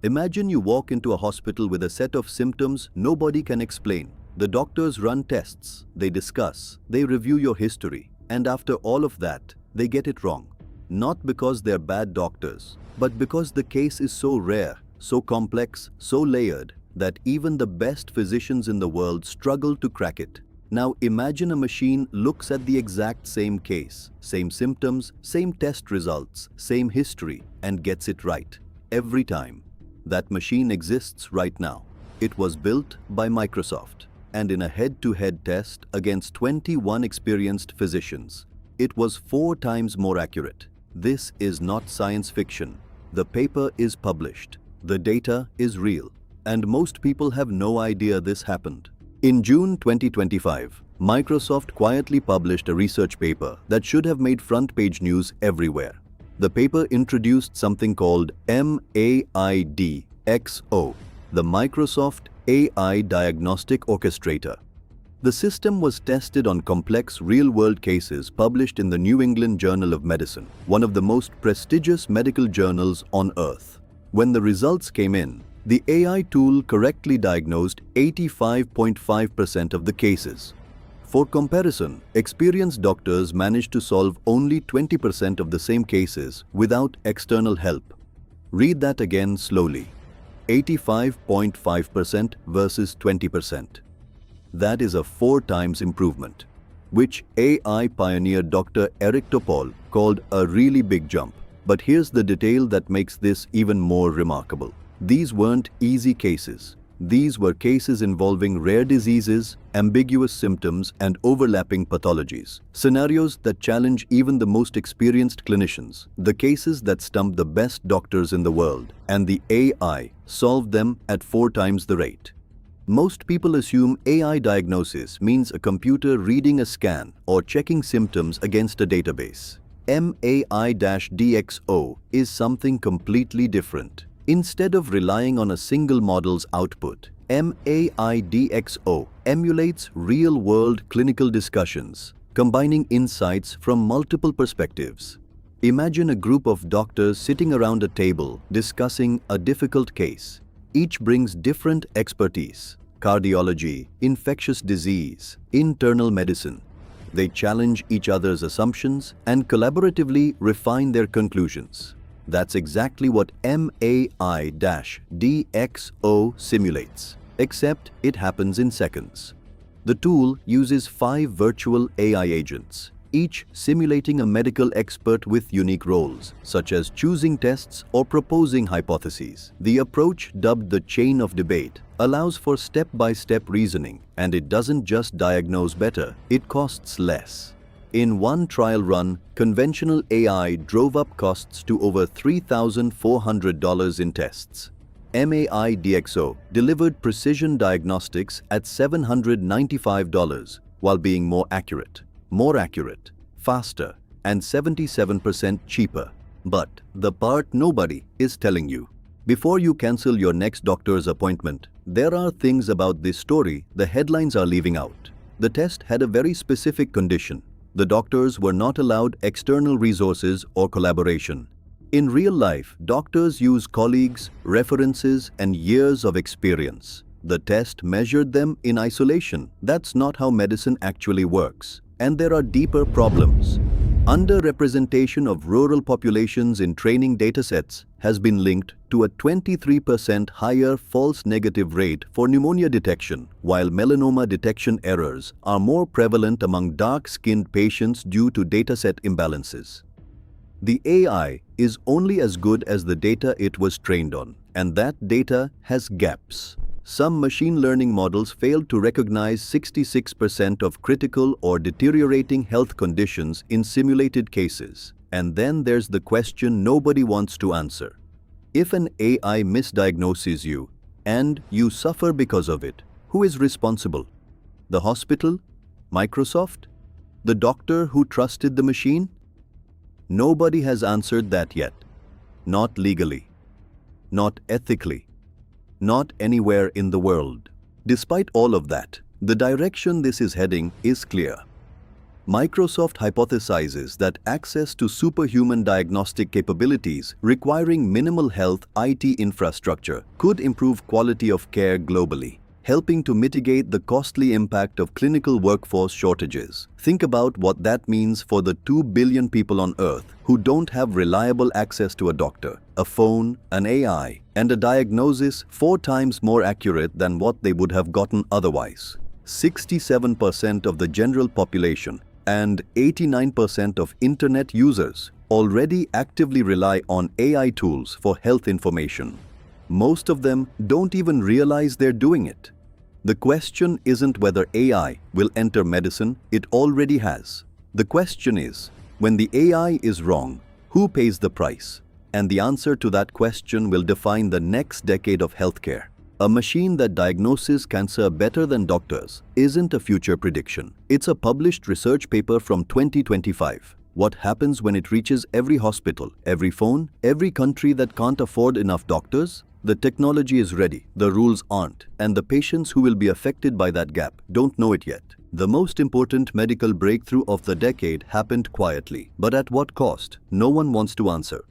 Imagine you walk into a hospital with a set of symptoms nobody can explain. The doctors run tests, they discuss, they review your history, and after all of that, they get it wrong. Not because they're bad doctors, but because the case is so rare, so complex, so layered, that even the best physicians in the world struggle to crack it. Now imagine a machine looks at the exact same case, same symptoms, same test results, same history, and gets it right. Every time. That machine exists right now. It was built by Microsoft, and in a head-to-head test against 21 experienced physicians, it was 4 times more accurate. This is not science fiction. The paper is published. The data is real. And most people have no idea this happened. In June 2025, Microsoft quietly published a research paper that should have made front-page news everywhere. The paper introduced something called MAIDXO, the Microsoft AI Diagnostic Orchestrator. The system was tested on complex real-world cases published in the New England Journal of Medicine, one of the most prestigious medical journals on Earth. When the results came in, the AI tool correctly diagnosed 85.5% of the cases. For comparison, experienced doctors managed to solve only 20% of the same cases without external help. Read that again slowly. 85.5% versus 20%. That is a 4 times improvement, which AI pioneer Dr. Eric Topol called a really big jump. But here's the detail that makes this even more remarkable. These weren't easy cases. These were cases involving rare diseases, ambiguous symptoms, and overlapping pathologies. Scenarios that challenge even the most experienced clinicians. The cases that stump the best doctors in the world. And the AI solved them at 4 times the rate. Most people assume AI diagnosis means a computer reading a scan or checking symptoms against a database. MAI-DXO is something completely different. Instead of relying on a single model's output, MAIDXO emulates real-world clinical discussions, combining insights from multiple perspectives. Imagine a group of doctors sitting around a table discussing a difficult case. Each brings different expertise: cardiology, infectious disease, internal medicine. They challenge each other's assumptions and collaboratively refine their conclusions. That's exactly what MAI-DXO simulates, except it happens in seconds. The tool uses 5 virtual AI agents, each simulating a medical expert with unique roles, such as choosing tests or proposing hypotheses. The approach, dubbed the chain of debate, allows for step-by-step reasoning, and it doesn't just diagnose better, it costs less. In one trial run, conventional AI drove up costs to over $3,400 in tests. MAI-DXO delivered precision diagnostics at $795 while being more accurate, faster, and 77% cheaper. But the part nobody is telling you. Before you cancel your next doctor's appointment, there are things about this story the headlines are leaving out. The test had a very specific condition. The doctors were not allowed external resources or collaboration. In real life, doctors use colleagues, references, and years of experience. The test measured them in isolation. That's not how medicine actually works. And there are deeper problems. Underrepresentation of rural populations in training datasets has been linked to a 23% higher false negative rate for pneumonia detection, while melanoma detection errors are more prevalent among dark-skinned patients due to dataset imbalances. The AI is only as good as the data it was trained on, and that data has gaps. Some machine learning models failed to recognize 66% of critical or deteriorating health conditions in simulated cases. And then there's the question nobody wants to answer. If an AI misdiagnoses you and you suffer because of it, who is responsible? The hospital? Microsoft? The doctor who trusted the machine? Nobody has answered that yet. Not legally. Not ethically. Not anywhere in the world. Despite all of that, the direction this is heading is clear. Microsoft hypothesizes that access to superhuman diagnostic capabilities requiring minimal health IT infrastructure could improve quality of care globally, helping to mitigate the costly impact of clinical workforce shortages. Think about what that means for the 2 billion people on Earth who don't have reliable access to a doctor, a phone, an AI, and a diagnosis 4 times more accurate than what they would have gotten otherwise. 67% of the general population and 89% of internet users already actively rely on AI tools for health information. Most of them don't even realize they're doing it. The question isn't whether AI will enter medicine, it already has. The question is, when the AI is wrong, who pays the price? And the answer to that question will define the next decade of healthcare. A machine that diagnoses cancer better than doctors isn't a future prediction. It's a published research paper from 2025. What happens when it reaches every hospital, every phone, every country that can't afford enough doctors? The technology is ready, the rules aren't, and the patients who will be affected by that gap don't know it yet. The most important medical breakthrough of the decade happened quietly, but at what cost? No one wants to answer.